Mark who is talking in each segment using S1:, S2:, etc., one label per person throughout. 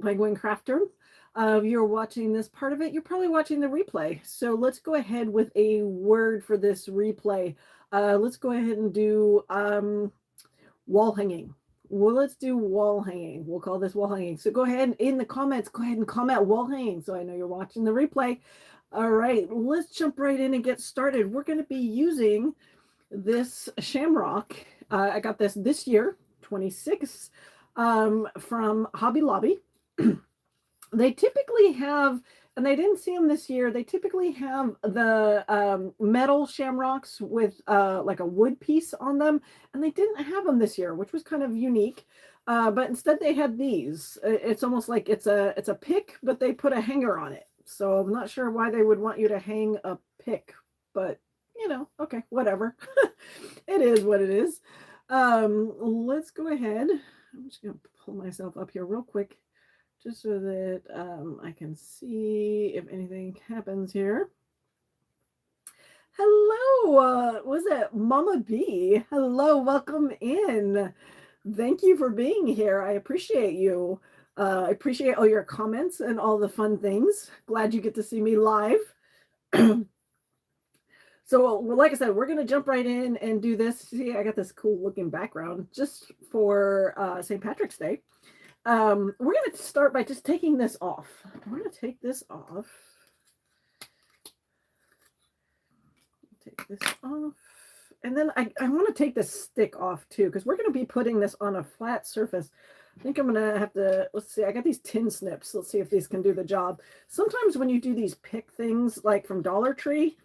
S1: Penguin Crafter. If you're watching this part of it, you're probably watching the replay. So let's go ahead with a word for this replay. Let's go ahead and do wall hanging. Well, let's do wall hanging. We'll call this wall hanging. So go ahead in the comments, go ahead and comment wall hanging so I know you're watching the replay. All right, let's jump right in and get started. We're going to be using this shamrock. I got this year, 26, from Hobby Lobby. They typically have, and I didn't see them this year, they typically have the metal shamrocks with like a wood piece on them, and they didn't have them this year, which was kind of unique. But instead they had these. It's almost like it's a pick, but they put a hanger on it. So I'm not sure why they would want you to hang a pick, but you know, okay, whatever. It is what it is. Let's go ahead. I'm just going to pull myself up here real quick just so that I can see if anything happens here. Hello, was it Mama B? Hello, welcome in. Thank you for being here. I appreciate you. I appreciate all your comments and all the fun things. Glad you get to see me live. So, like I said, we're going to jump right in and do this. See, I got this cool looking background just for St. Patrick's Day. We're going to start by just taking this off. We're going to take this off. Take this off. And then I want to take this stick off too, because we're going to be putting this on a flat surface. I think I'm going to have to, let's see, I got these tin snips. Let's see if these can do the job. Sometimes when you do these pick things like from Dollar Tree,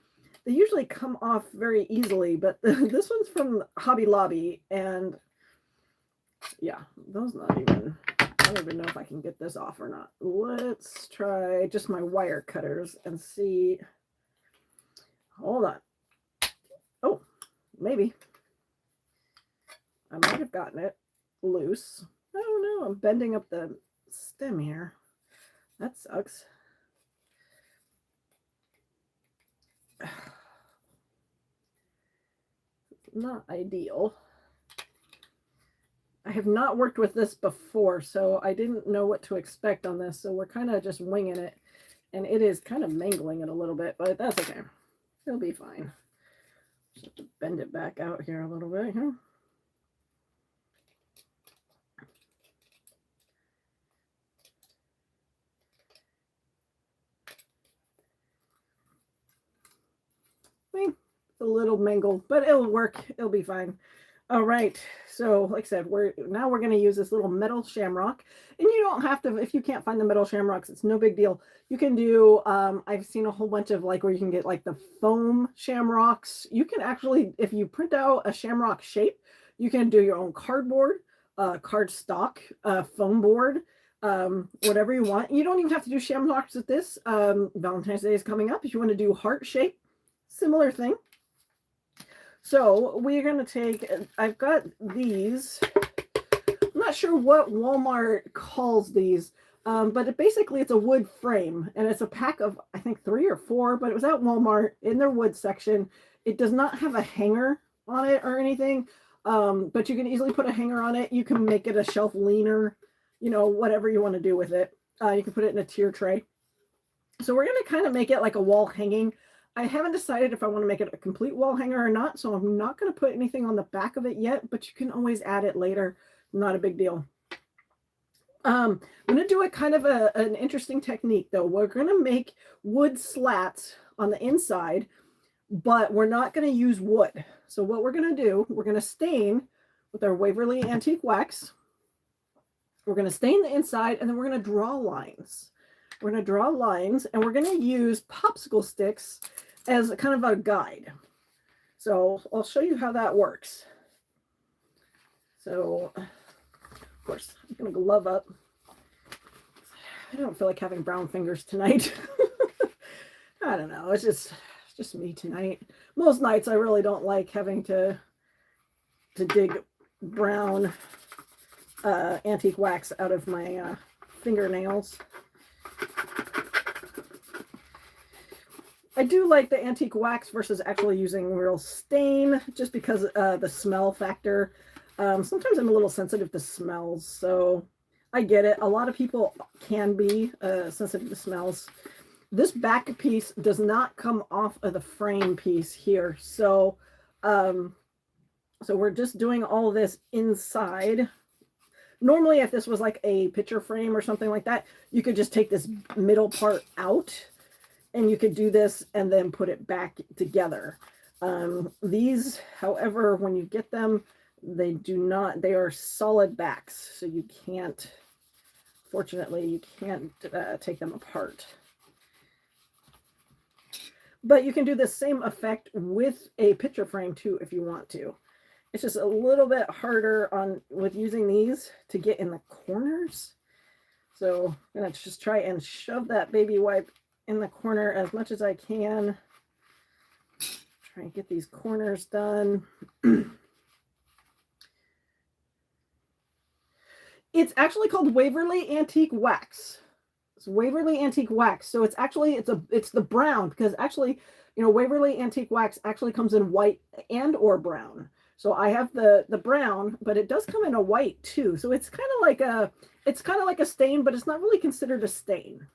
S1: they usually come off very easily, but this one's from Hobby Lobby, and yeah, those not even, I don't even know if I can get this off or not. Let's try just my wire cutters and see. Hold on. Oh, maybe. I might have gotten it loose. I don't know. I'm bending up the stem here. That sucks. Not ideal. I have not worked with this before, so I didn't know what to expect on this. So we're kind of just winging it, and it is kind of mangling it a little bit, but that's okay. It'll be fine. Just have to bend it back out here a little bit here. It's a little mangled, but it'll work. It'll be fine. All right. So like I said, we're going to use this little metal shamrock, and you don't have to, if you can't find the metal shamrocks, it's no big deal. You can do, I've seen a whole bunch of like where you can get like the foam shamrocks. You can actually, if you print out a shamrock shape, you can do your own cardboard, cardstock, foam board, whatever you want. You don't even have to do shamrocks with this. Valentine's Day is coming up. If you want to do heart shape, similar thing. So we're going to take, I've got these, I'm not sure what Walmart calls these, but basically it's a wood frame, and it's a pack of, I think 3 or 4, but it was at Walmart in their wood section. It does not have a hanger on it or anything, but you can easily put a hanger on it. You can make it a shelf leaner, you know, whatever you want to do with it. You can put it in a tier tray. So we're going to kind of make it like a wall hanging. I haven't decided if I want to make it a complete wall hanger or not, so I'm not going to put anything on the back of it yet, but you can always add it later. Not a big deal. I'm going to do a kind of an interesting technique, though. We're going to make wood slats on the inside, but we're not going to use wood. So what we're going to do, we're going to stain with our Waverly Antique Wax. We're going to stain the inside, and then we're going to draw lines. We're going to draw lines, and we're going to use popsicle sticks as a kind of a guide. So I'll show you how that works. So, of course, I'm going to glove up. I don't feel like having brown fingers tonight. I don't know. It's just me tonight. Most nights I really don't like having to dig brown antique wax out of my fingernails. I do like the antique wax versus actually using real stain, just because the smell factor. Sometimes I'm a little sensitive to smells, so I get it. A lot of people can be sensitive to smells. This back piece does not come off of the frame piece here. So, so we're just doing all this inside. Normally, if this was like a picture frame or something like that, you could just take this middle part out and you could do this and then put it back together. These, however, when you get them, they do not, they are solid backs. So you can't, fortunately, you can't take them apart. But you can do the same effect with a picture frame too, if you want to. It's just a little bit harder with using these to get in the corners. So I'm going to just try and shove that baby wipe in the corner as much as I can. Try and get these corners done. It's actually called Waverly Antique Wax. It's Waverly Antique Wax. So it's actually, it's the brown, because actually, you know, Waverly Antique Wax actually comes in white and or brown. So I have the brown, but it does come in a white too. So it's kind of like a stain, but it's not really considered a stain.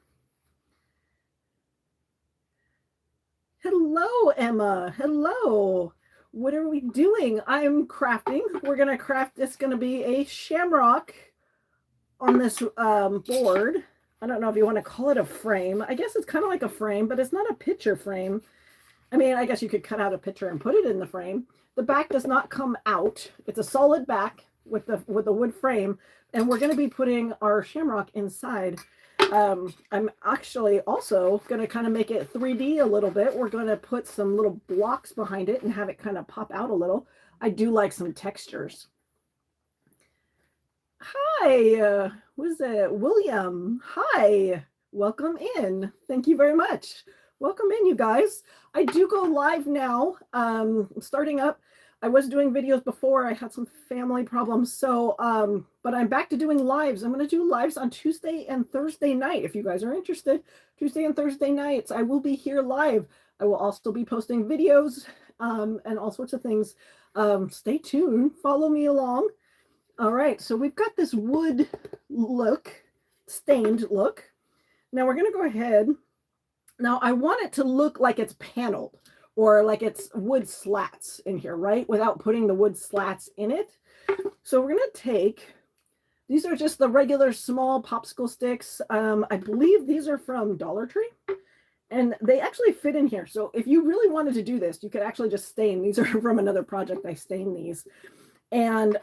S1: Hello, Emma. Hello. What are we doing? I'm crafting. We're going to craft, it's going to be a shamrock on this board. I don't know if you want to call it a frame. I guess it's kind of like a frame, but it's not a picture frame. I mean, I guess you could cut out a picture and put it in the frame. The back does not come out. It's a solid back with the wood frame, and we're going to be putting our shamrock inside. I'm actually also going to kind of make it 3D a little bit. We're going to put some little blocks behind it and have it kind of pop out a little. I do like some textures. Hi, who's it? William. Hi, welcome in. Thank you very much. Welcome in, you guys. I do go live now, starting up. I was doing videos before. I had some family problems, so but I'm back to doing lives. I'm going to do lives on Tuesday and Thursday night. If you guys are interested, Tuesday and Thursday nights, I will be here live. I will also be posting videos and all sorts of things. Stay tuned. Follow me along. All right, so we've got this wood look, stained look. Now we're going to go ahead. Now I want it to look like it's paneled or like it's wood slats in here, right? Without putting the wood slats in it. So we're going to take, these are just the regular small popsicle sticks. I believe these are from Dollar Tree. And they actually fit in here. So if you really wanted to do this, you could actually just stain. These are from another project. I stained these. And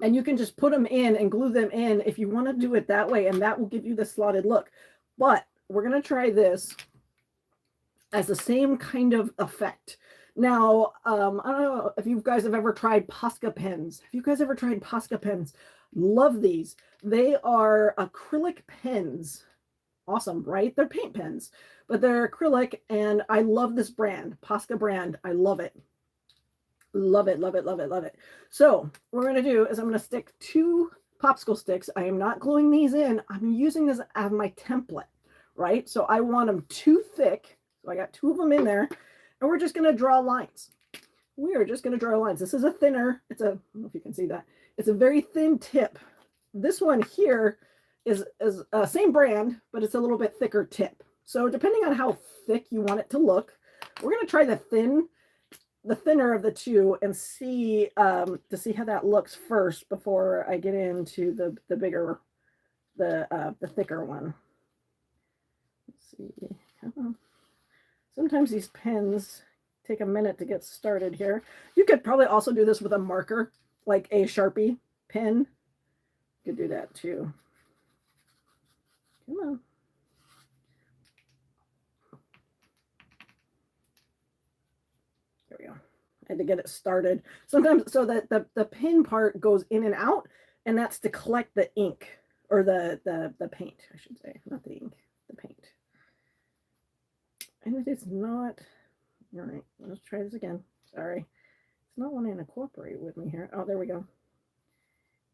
S1: you can just put them in and glue them in if you want to do it that way, and that will give you the slotted look. But we're going to try this as the same kind of effect. Now, I don't know if you guys have ever tried Posca pens. If you guys ever tried Posca pens, love these. They are acrylic pens. Awesome, right? They're paint pens, but they're acrylic, and I love this brand, Posca brand. I love it. Love it, love it, love it, love it. So what we're going to do is I'm going to stick 2 popsicle sticks. I am not gluing these in. I'm using this as my template, right? So I want them too thick. So I got 2 of them in there, and we're just going to draw lines. We are just going to draw lines. This is a thinner, I don't know if you can see that. It's a very thin tip. This one here is same brand, but it's a little bit thicker tip. So depending on how thick you want it to look, we're going to try the thinner of the 2 and see to see how that looks first before I get into the bigger, the thicker one. Let's see. Sometimes these pens take a minute to get started here. You could probably also do this with a marker, like a Sharpie pen. You could do that too. Come on. There we go. I had to get it started. Sometimes, so that the pin part goes in and out, and that's to collect the ink, or the paint, I should say. Not the ink, the paint. And it is not, all right, let's try this again. Sorry. It's not wanting to cooperate with me here. Oh, there we go.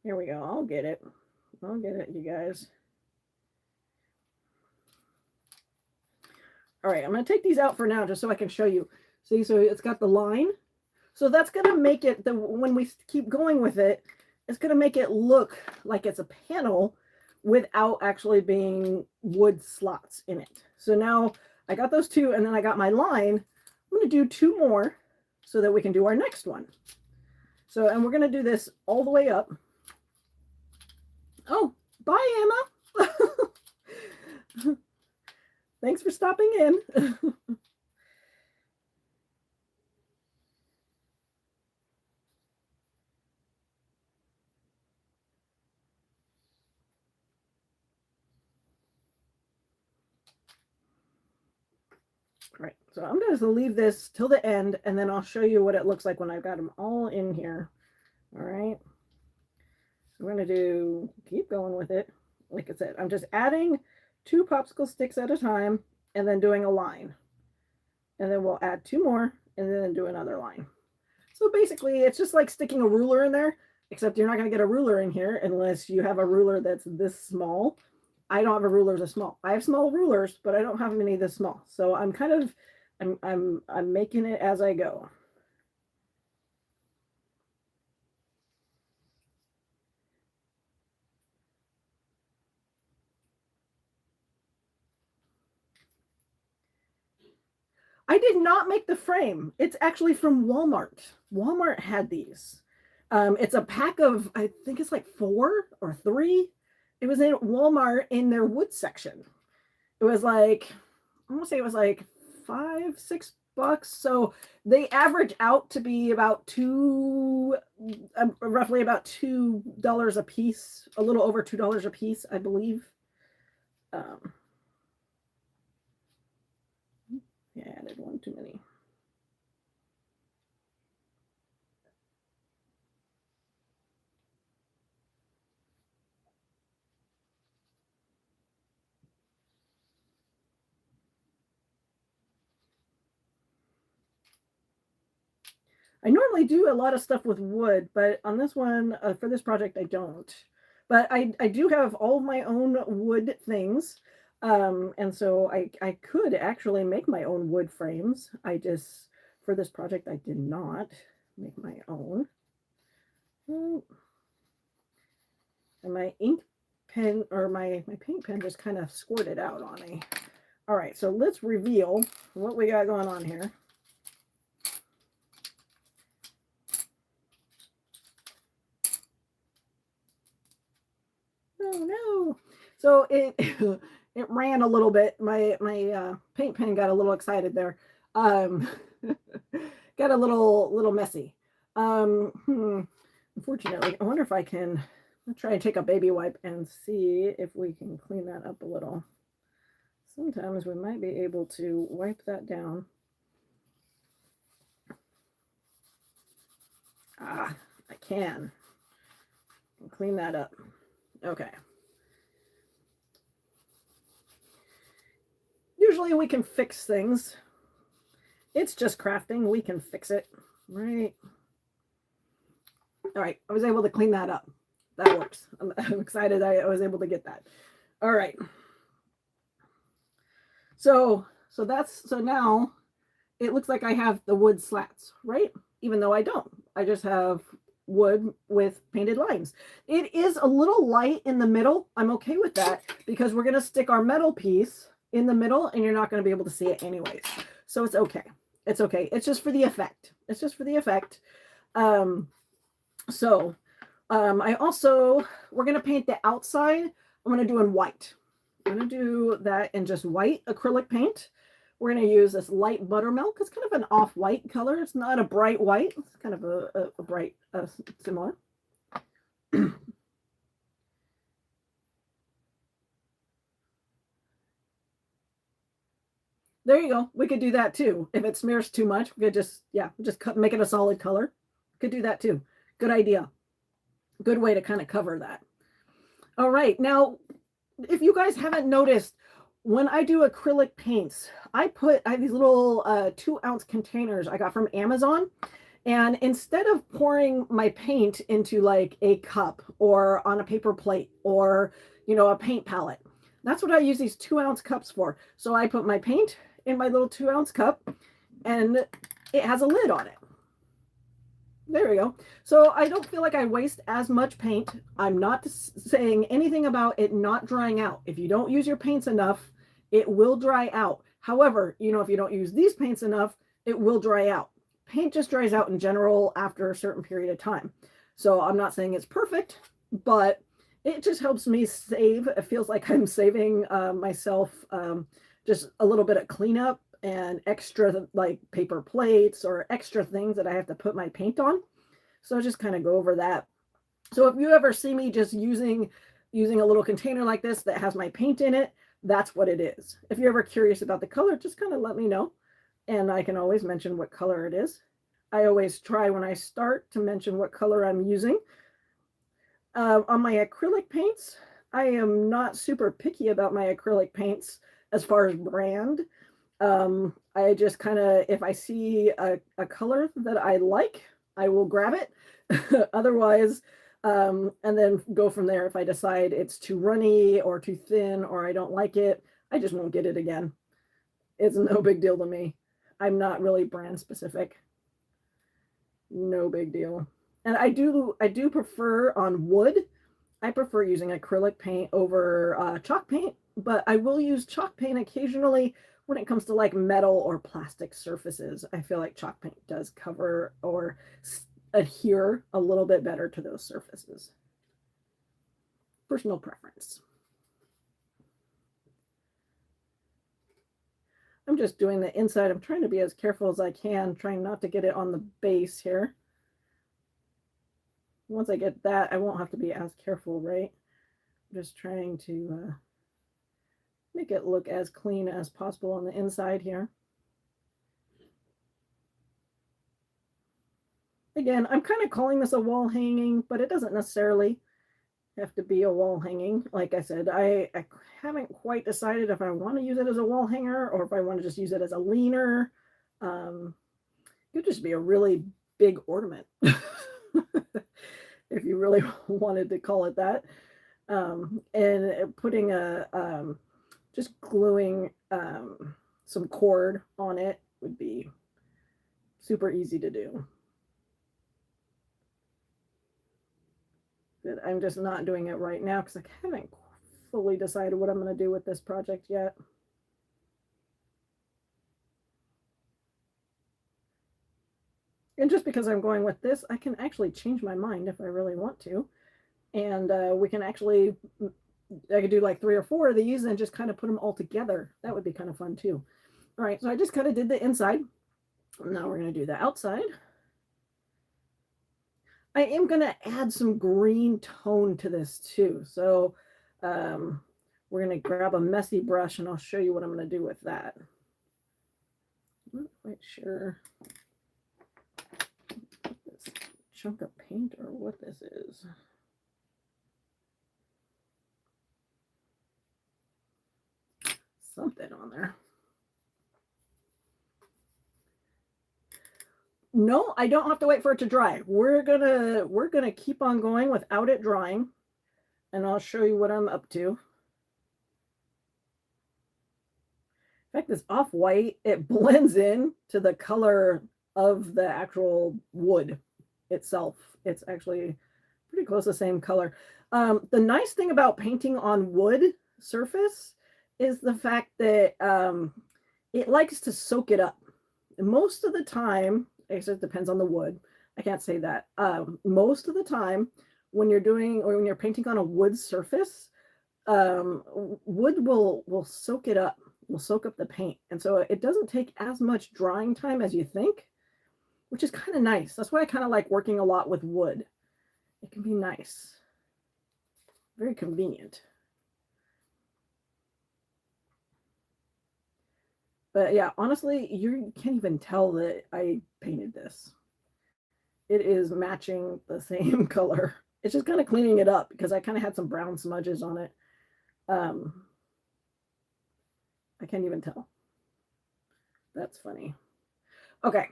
S1: Here we go. I'll get it. I'll get it, you guys. All right, I'm going to take these out for now just so I can show you. See, so it's got the line. So that's going to make it, when we keep going with it, it's going to make it look like it's a panel without actually being wood slots in it. So now I got those two, and then I got my line. I'm going to do two more so that we can do our next one. So, and we're going to do this all the way up. Oh, bye, Emma. Thanks for stopping in. Right, so I'm going to leave this till the end, and then I'll show you what it looks like when I've got them all in here. All right, I'm going to keep going with it. Like I said, I'm just adding 2 popsicle sticks at a time and then doing a line. And then we'll add 2 more and then do another line. So basically, it's just like sticking a ruler in there, except you're not going to get a ruler in here unless you have a ruler that's this small. I don't have a ruler this small. I have small rulers, but I don't have many this small. So I'm kind of, I'm making it as I go. I did not make the frame. It's actually from Walmart. Walmart had these. It's a pack of, I think it's like 4 or 3. It was in Walmart in their wood section. It was like, I want to say it was like $5-6. So they average out to be about roughly about $2 a piece, a little over $2 a piece, I believe. Yeah, I added one too many. I normally do a lot of stuff with wood, but on this one, for this project, I don't. But I do have all of my own wood things. And so I could actually make my own wood frames. I just, for this project, I did not make my own. And my ink pen, or my paint pen just kind of squirted out on me. All right, so let's reveal what we got going on here. Oh no. So it it ran a little bit. My paint pen got a little excited there. Got a little messy. Unfortunately, I wonder if I can try and take a baby wipe and see if we can clean that up a little. Sometimes we might be able to wipe that down. Ah, I can clean that up. Okay. Usually we can fix things. It's just crafting. We can fix it, right? All right. I was able to clean that up. That works. I'm excited I was able to get that. All right. So now it looks like I have the wood slats, right? Even though I don't. I just have wood with painted lines. It is a little light in the middle. I'm okay with that because we're going to stick our metal piece in the middle and you're not going to be able to see it anyways. So it's okay. It's okay. It's just for the effect. It's just for the effect. I also, we're going to paint the outside. I'm going to do in white. I'm going to do that in just white acrylic paint. We're going to use this light buttermilk. It's kind of an off-white color. It's not a bright white. It's kind of a bright, similar. There you go. We could do that too. If it smears too much, we could just make it a solid color. Could do that too. Good idea. Good way to kind of cover that. All right. Now, if you guys haven't noticed, when I do acrylic paints, I have these little 2-ounce containers I got from Amazon. And instead of pouring my paint into like a cup or on a paper plate or, a paint palette, that's what I use these 2-ounce cups for. So I put my paint in my little 2-ounce cup and it has a lid on it. There we go. So I don't feel like I waste as much paint. I'm not saying anything about it not drying out. If you don't use your paints enough, it will dry out. However, you know, if you don't use these paints enough, it will dry out. Paint just dries out in general after a certain period of time. So I'm not saying it's perfect, but it just helps me save. It feels like I'm saving myself just a little bit of cleanup and extra like paper plates or extra things that I have to put my paint on. So I'll just kind of go over that. So if you ever see me just using a little container like this that has my paint in it, that's what it is. If you're ever curious about the color, just kind of let me know. And I can always mention what color it is. I always try when I start to mention what color I'm using. On my acrylic paints, I am not super picky about my acrylic paints as far as brand. I just kind of, if I see a color that I like, I will grab it. Otherwise, and then go from there. If I decide it's too runny or too thin or I don't like it, I just won't get it again. It's no big deal to me. I'm not really brand specific. No big deal. And I do prefer on wood. I prefer using acrylic paint over chalk paint, but I will use chalk paint occasionally when it comes to like metal or plastic surfaces. I feel like chalk paint does cover or adhere a little bit better to those surfaces. Personal preference. I'm just doing the inside. I'm trying to be as careful as I can, trying not to get it on the base here. Once I get that, I won't have to be as careful, right? I'm just trying to make it look as clean as possible on the inside here. Again, I'm kind of calling this a wall hanging, but it doesn't necessarily have to be a wall hanging. Like I said, I haven't quite decided if I want to use it as a wall hanger or if I want to just use it as a leaner. It could just be a really big ornament if you really wanted to call it that. And putting just gluing some cord on it would be super easy to do. But I'm just not doing it right now because I haven't fully decided what I'm going to do with this project yet. And just because I'm going with this, I can actually change my mind if I really want to. And we can actually, I could do like 3 or 4 of these and just kind of put them all together. That would be kind of fun too. All right, so I just kind of did the inside. Now we're going to do the outside. I am going to add some green tone to this too. So we're going to grab a messy brush and I'll show you what I'm going to do with that. I'm not quite sure this chunk of paint or what this is. Something on there. No, I don't have to wait for it to dry. We're gonna keep on going without it drying, and I'll show you what I'm up to. In fact, this off-white, it blends in to the color of the actual wood itself. It's actually pretty close to the same color. The nice thing about painting on wood surface is the fact that it likes to soak it up. And most of the time, it depends on the wood. I can't say that. Most of the time, when you're painting on a wood surface, wood will soak it up, will soak up the paint, and so it doesn't take as much drying time as you think, which is kind of nice. That's why I kind of like working a lot with wood. It can be nice, very convenient. But yeah, honestly, you can't even tell that I painted this. It is matching the same color. It's just kind of cleaning it up because I kind of had some brown smudges on it. I can't even tell. That's funny. Okay,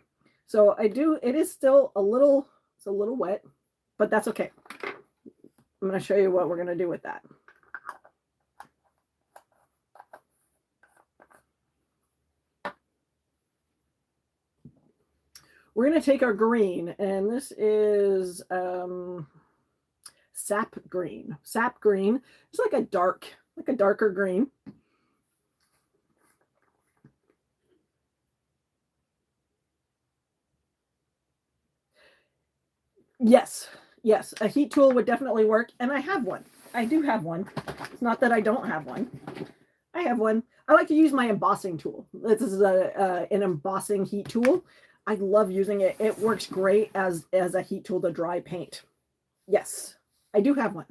S1: so it is still it's a little wet, but that's okay. I'm going to show you what we're going to do with that. we're going to take our green, and this is sap green. Sap green. It's like a darker green. Yes, yes, a heat tool would definitely work, and I have one. I do have one. It's not that I don't have one. I have one. I like to use my embossing tool. This is an embossing heat tool. I love using it. It works great as a heat tool to dry paint. Yes, I do have one.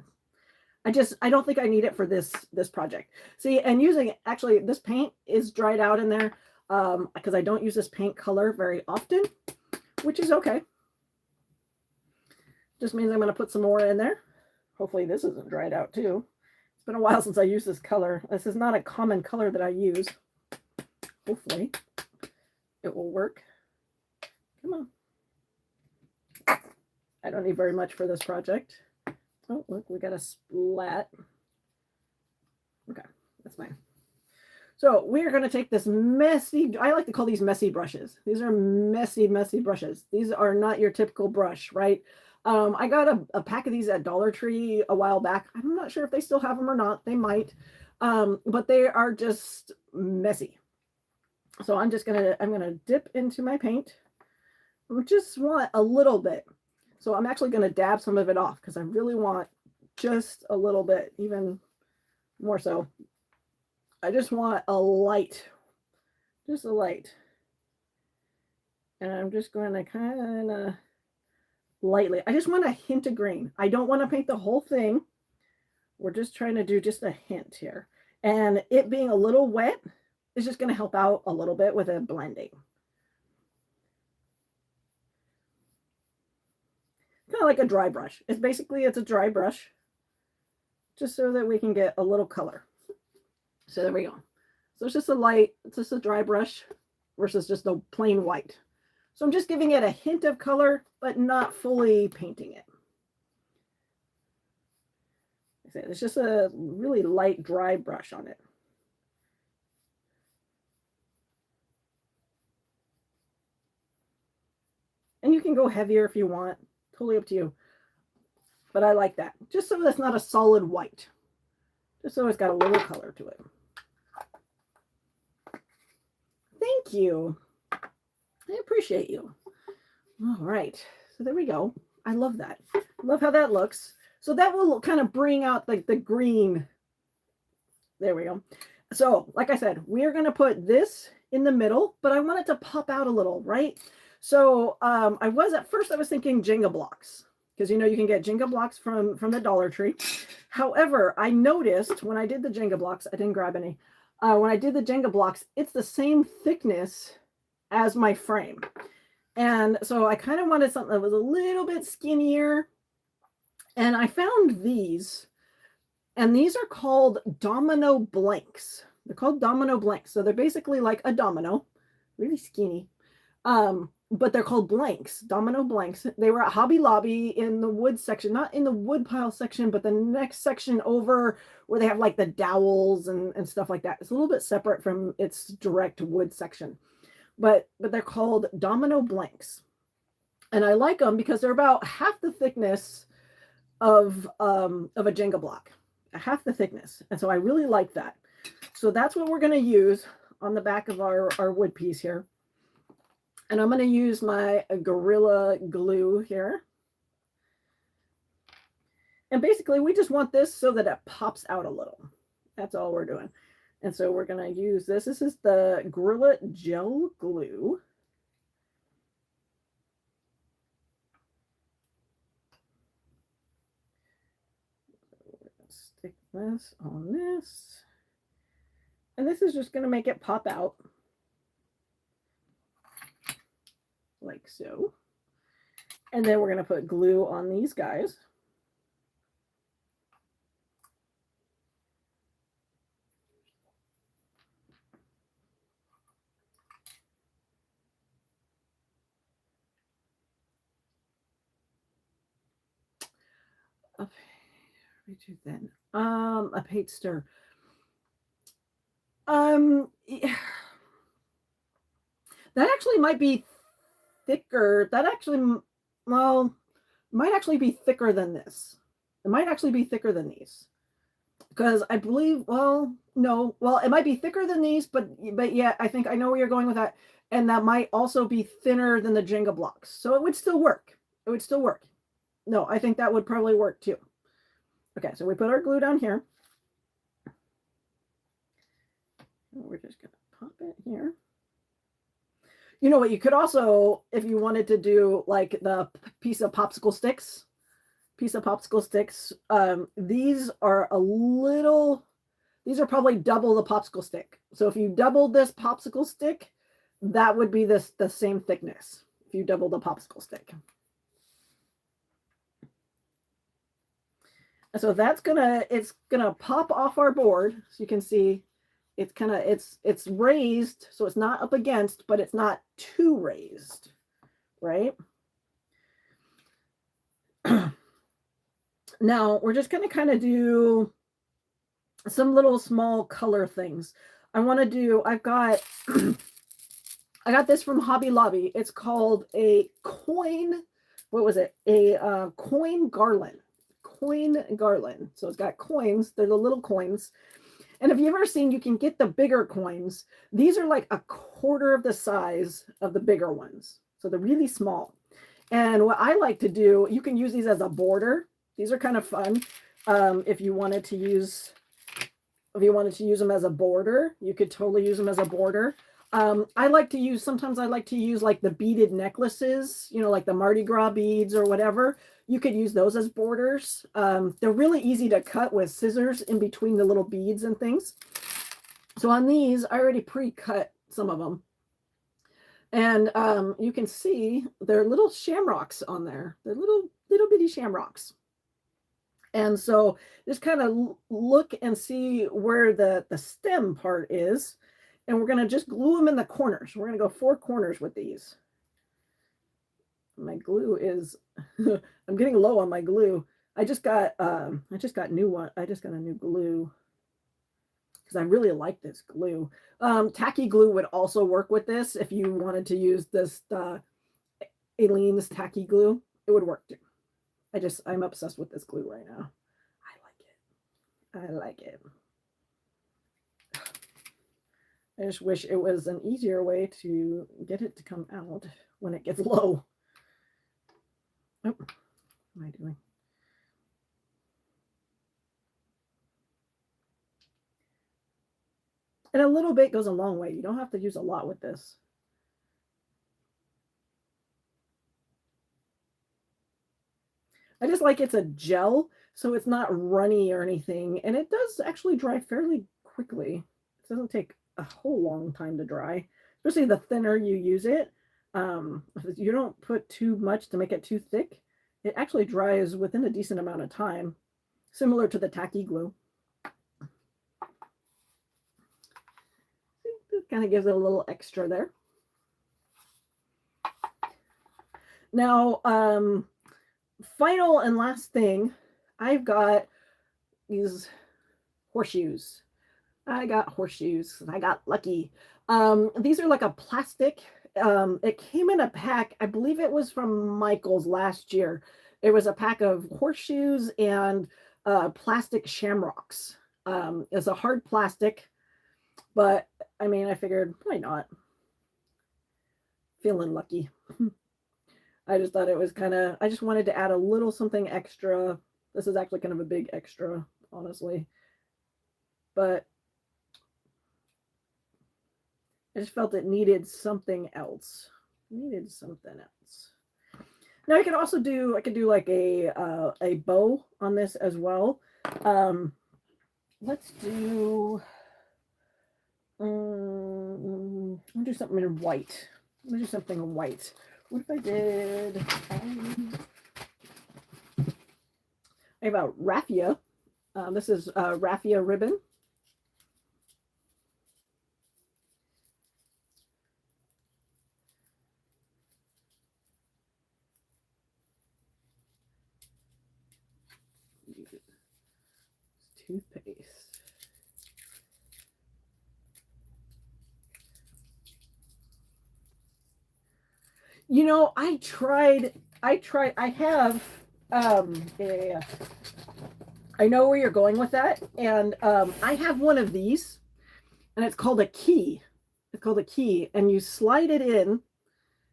S1: I don't think I need it for this project. See, and using actually this paint is dried out in there because I don't use this paint color very often, which is okay. Just means I'm going to put some more in there. Hopefully this isn't dried out too. It's been a while since I used this color. This is not a common color that I use. Hopefully it will work. Come on. I don't need very much for this project. Oh, look, we got a splat. Okay, that's fine. So we're going to take this messy, I like to call these messy brushes. These are messy brushes. These are not your typical brush, right? I got a pack of these at Dollar Tree a while back. I'm not sure if they still have them or not. They might, but they are just messy. So I'm gonna dip into my paint. I just want a little bit. So I'm actually going to dab some of it off because I really want just a little bit, even more so. I just want a light, just a light. And I'm just going to kind of lightly, I just want a hint of green. I don't want to paint the whole thing. We're just trying to do just a hint here. And it being a little wet is just going to help out a little bit with a blending. Kind of like a dry brush. It's a dry brush, just so that we can get a little color. So there we go. So it's just a dry brush versus just a plain white. So I'm just giving it a hint of color, but not fully painting it. It's just a really light dry brush on it. And you can go heavier if you want. Totally up to you. But I like that. Just so it's not a solid white. Just so it's got a little color to it. Thank you. I appreciate you. All right. So there we go. I love that. I love how that looks. So that will kind of bring out like the green. There we go. So like I said, we're going to put this in the middle, but I want it to pop out a little, right? So I was thinking Jenga blocks, because you can get Jenga blocks from the Dollar Tree. However, I noticed when I did the Jenga blocks, I didn't grab any. When I did the Jenga blocks, it's the same thickness as my frame. And so I kind of wanted something that was a little bit skinnier. And I found these, and these are called domino blanks. They're called domino blanks. So they're basically like a domino, really skinny. But they're called blanks, domino blanks. They were at Hobby Lobby in the wood section, not in the wood pile section, but the next section over where they have like the dowels and stuff like that. It's a little bit separate from its direct wood section, but they're called domino blanks. And I like them because they're about half the thickness of a Jenga block, half the thickness. And so I really like that. So that's what we're going to use on the back of our wood piece here. And I'm going to use my Gorilla Glue here. And basically, we just want this so that it pops out a little. That's all we're doing. And so we're going to use this. This is the Gorilla Gel Glue. Stick this on this. And this is just going to make it pop out. Like so. And then we're going to put glue on these guys. Then a paint stir. That actually might be thicker. That actually, well, might actually be thicker than this. It might actually be thicker than these. Because I believe, well, no, well, it might be thicker than these, but yeah, I think I know where you're going with that. And that might also be thinner than the Jenga blocks. So it would still work. It would still work. No, I think that would probably work too. Okay, so we put our glue down here. We're just going to pop it here. You know what? You could also, if you wanted to do like the piece of popsicle sticks, these are these are probably double the popsicle stick. So if you doubled this popsicle stick, that would be the same thickness if you double the popsicle stick. And so it's gonna pop off our board. So you can see it's raised, so it's not up against, but it's not too raised, right? Now we're just gonna kind of do some little small color things. I got I got this from Hobby Lobby. It's called a coin, what was it? A coin garland. Coin garland. So it's got coins. They're the little coins. And if you've ever seen, you can get the bigger coins. These are like a quarter of the size of the bigger ones. So they're really small. And what I like to do, you can use these as a border. These are kind of fun. If you wanted to use them as a border, you could totally use them as a border. Sometimes I like to use like the beaded necklaces, you know, like the Mardi Gras beads or whatever. You could use those as borders. They're really easy to cut with scissors in between the little beads and things. So on these, I already pre-cut some of them. And you can see there are little shamrocks on there. They're little bitty shamrocks. And so just kind of look and see where the stem part is. And we're going to just glue them in the corners. We're going to go 4 corners with these. My glue is, I'm getting low on my glue. I just got new one. I just got a new glue because I really like this glue. Tacky glue would also work with this. If you wanted to use this Aleene's tacky glue, it would work too. I'm obsessed with this glue right now. I like it. I just wish it was an easier way to get it to come out when it gets low. Oh, what am I doing? And a little bit goes a long way. You don't have to use a lot with this. I just like it's a gel, so it's not runny or anything. And it does actually dry fairly quickly. It doesn't take a whole long time to dry, especially the thinner you use it. If you don't put too much to make it too thick, it actually dries within a decent amount of time, similar to the tacky glue. It kind of gives it a little extra there. Now, final and last thing, I've got these horseshoes. I got horseshoes. I got lucky. These are like a plastic. It came in a pack. I believe it was from Michael's last year. It was a pack of horseshoes and plastic shamrocks. It's a hard plastic, but I mean, I figured, why not? Feeling lucky. I just thought it was I just wanted to add a little something extra. This is actually kind of a big extra, honestly. But I just felt it needed something else. Now I could also do, like a bow on this as well. Let's do, I'll do something in white. What if I did, I have a raffia. This is raffia ribbon. Toothpaste. You know, I have, yeah. I know where you're going with that. And I have one of these, and it's called a key. It's called a key, and you slide it in.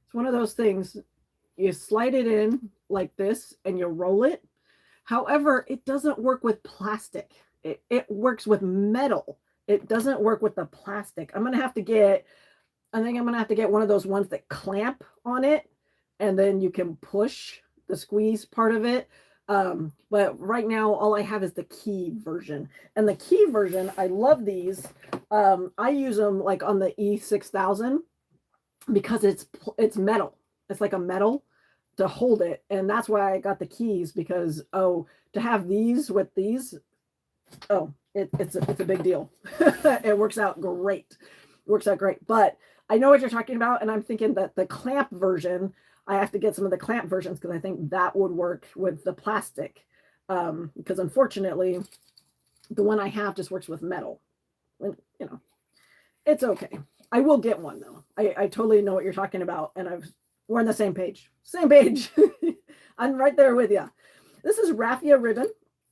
S1: It's one of those things. You slide it in like this, and you roll it. However, it doesn't work with plastic. It works with metal. It doesn't work with the plastic. I think I'm going to have to get one of those ones that clamp on it, and then you can push the squeeze part of it. But right now, all I have is the key version. And the key version, I love these. I use them like on the E6000 because it's metal. It's like a metal to hold it, and that's why I got the keys, because to have these with these, it's a big deal. It works out great. It works out great. But I know what you're talking about, and I'm thinking that the clamp version, I have to get some of the clamp versions because I think that would work with the plastic. Because unfortunately, the one I have just works with metal. And, it's okay. I will get one though. I totally know what you're talking about, and we're on the same page. Same page. I'm right there with you. This is raffia ribbon,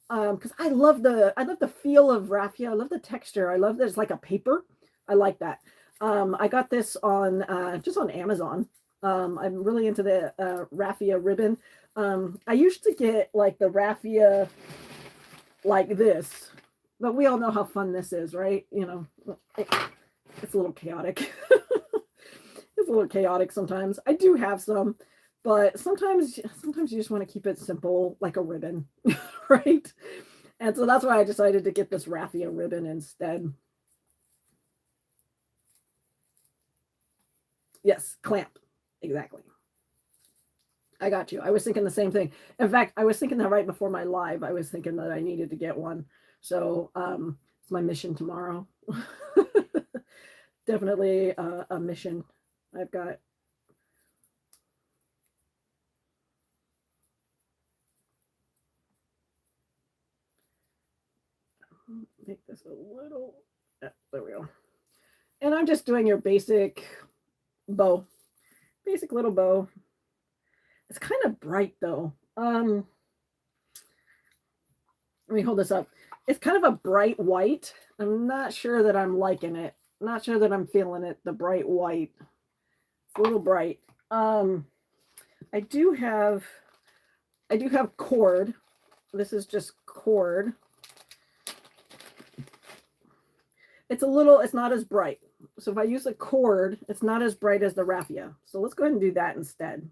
S1: because I love the feel of raffia. I love the texture. I love that it's like a paper. I like that. I got this on just on Amazon. I'm really into the raffia ribbon. I used to get like the raffia like this, but we all know how fun this is, right? It's a little chaotic. It's a little chaotic sometimes. I do have some, but sometimes you just want to keep it simple, like a ribbon, right? And so that's why I decided to get this raffia ribbon instead. Yes, clamp. Exactly. I got you. I was thinking the same thing. In fact, I was thinking that right before my live. I was thinking that I needed to get one. So it's my mission tomorrow. Definitely a mission I've got. Make this a little, there we go. And I'm just doing your basic bow, basic little bow. It's kind of bright though. Let me hold this up. It's kind of a bright white. I'm not sure that I'm liking it. Not sure that I'm feeling it, the bright white. It's a little bright. I do have cord. This is just cord. It's not as bright. So if I use a cord, it's not as bright as the raffia. So let's go ahead and do that instead.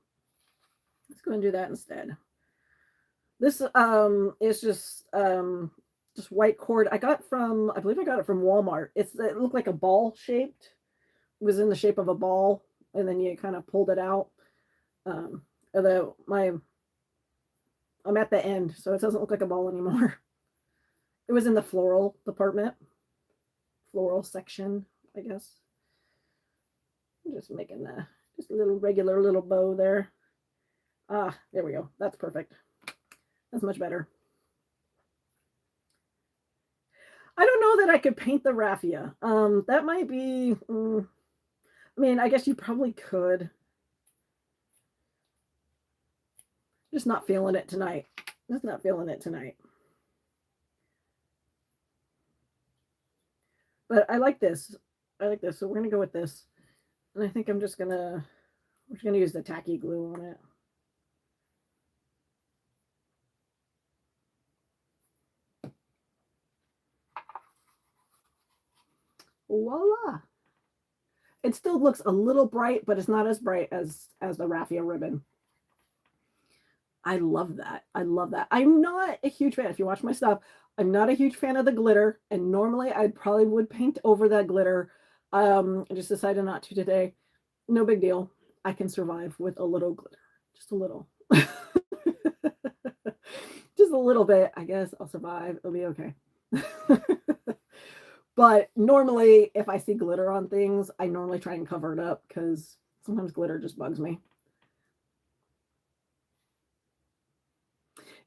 S1: This is just white cord. I believe I got it from Walmart. It looked like a ball shaped. It was in the shape of a ball, and then you kind of pulled it out. I'm at the end, so it doesn't look like a ball anymore. It was in the floral department. Floral section, I guess. I'm just making just a little regular little bow there. There we go. That's perfect. That's much better. I don't know that I could paint the raffia. That might be, I mean, I guess you probably could. Just not feeling it tonight. Just not feeling it tonight. But I like this. So we're gonna go with this. And I think we're just gonna use the tacky glue on it. Voila. It still looks a little bright, but it's not as bright as the raffia ribbon. I love that. I'm not a huge fan. If you watch my stuff, I'm not a huge fan of the glitter, and normally I probably would paint over that glitter. I just decided not to today. No big deal. I can survive with a little glitter. Just a little. Just a little bit. I guess I'll survive. It'll be okay. But normally, if I see glitter on things, I normally try and cover it up because sometimes glitter just bugs me.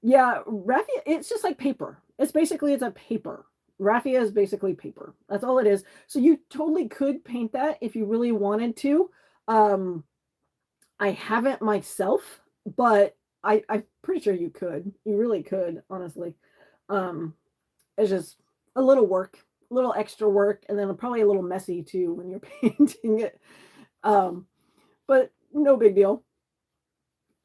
S1: Yeah, raffia, it's just like paper. It's a paper. Raffia is basically paper. That's all it is. So you totally could paint that if you really wanted to. I I haven't myself, but I'm pretty sure you could. You really could, honestly. Um, it's just a little work, a little extra work, and then probably a little messy too when you're painting it. Um, but no big deal.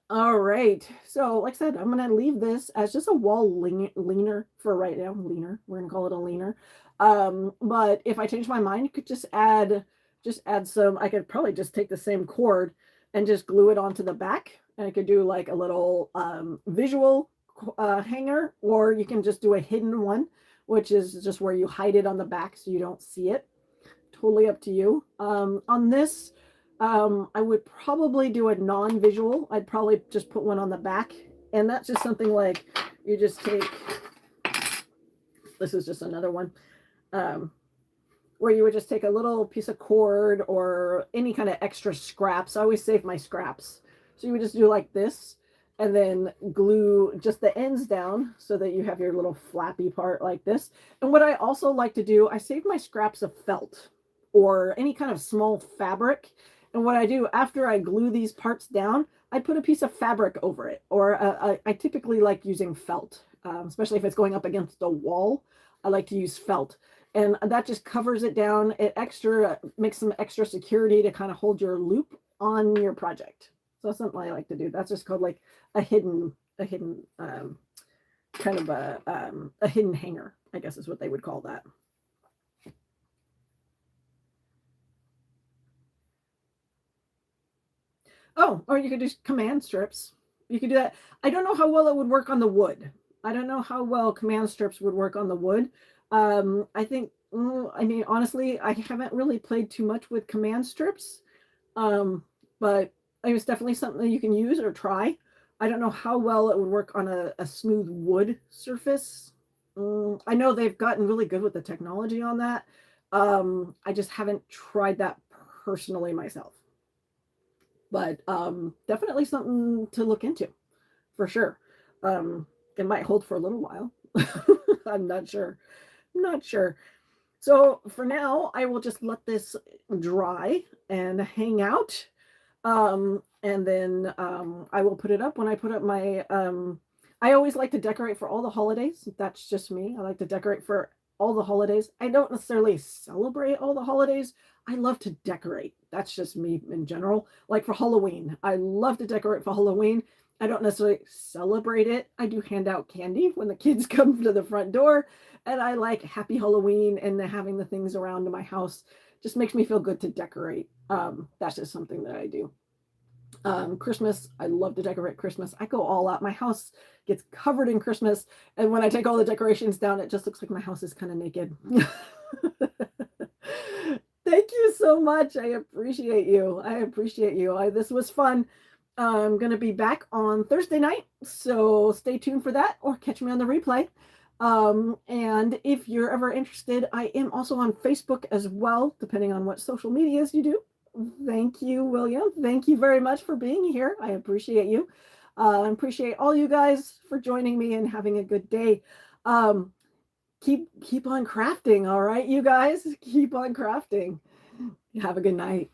S1: All right. So, like I said, I'm going to leave this as just a wall leaner for right now. Leaner. We're going to call it a leaner. But if I change my mind, you could just add some. I could probably just take the same cord and just glue it onto the back. And I could do like a little visual hanger, or you can just do a hidden one, which is just where you hide it on the back so you don't see it. Totally up to you. On this, I would probably do a non-visual. I'd probably just put one on the back. And that's just something like you just take, this is just another one, where you would just take a little piece of cord or any kind of extra scraps. I always save my scraps. So you would just do like this and then glue just the ends down so that you have your little flappy part like this. And what I also like to do, I save my scraps of felt or any kind of small fabric. And what I do after I glue these parts down, I put a piece of fabric over it. Or I typically like using felt, especially if it's going up against a wall. I like to use felt. And that just covers it down. It makes some extra security to kind of hold your loop on your project. So that's something I like to do. That's just called like a hidden kind of a hidden hanger, I guess is what they would call that. Oh, or you could do command strips. You could do that. I don't know how well it would work on the wood. I don't know how well command strips would work on the wood. I think, I mean, honestly, I haven't really played too much with command strips, but it was definitely something that you can use or try. I don't know how well it would work on a smooth wood surface. I know they've gotten really good with the technology on that. I just haven't tried that personally myself. But definitely something to look into for sure. It might hold for a little while. I'm not sure. I'm not sure. So for now, I will just let this dry and hang out. And then I will put it up when I put up my. I always like to decorate for all the holidays. That's just me. I like to decorate for all the holidays. I don't necessarily celebrate all the holidays. I love to decorate. That's just me in general. Like for Halloween, I love to decorate for Halloween. I don't necessarily celebrate it. I do hand out candy when the kids come to the front door, and I like Happy Halloween and having the things around in my house just makes me feel good to decorate. That's just something that I do. Christmas, I love to decorate Christmas. I go all out. My house gets covered in Christmas, and when I take all the decorations down, it just looks like my house is kind of naked. Thank you so much. I appreciate you. I appreciate you. This was fun. I'm going to be back on Thursday night, so stay tuned for that or catch me on the replay. And if you're ever interested, I am also on Facebook as well, depending on what social medias you do. Thank you, William. Thank you very much for being here. I appreciate you. I appreciate all you guys for joining me and having a good day. Keep on crafting, all right, you guys? Keep on crafting. Have a good night.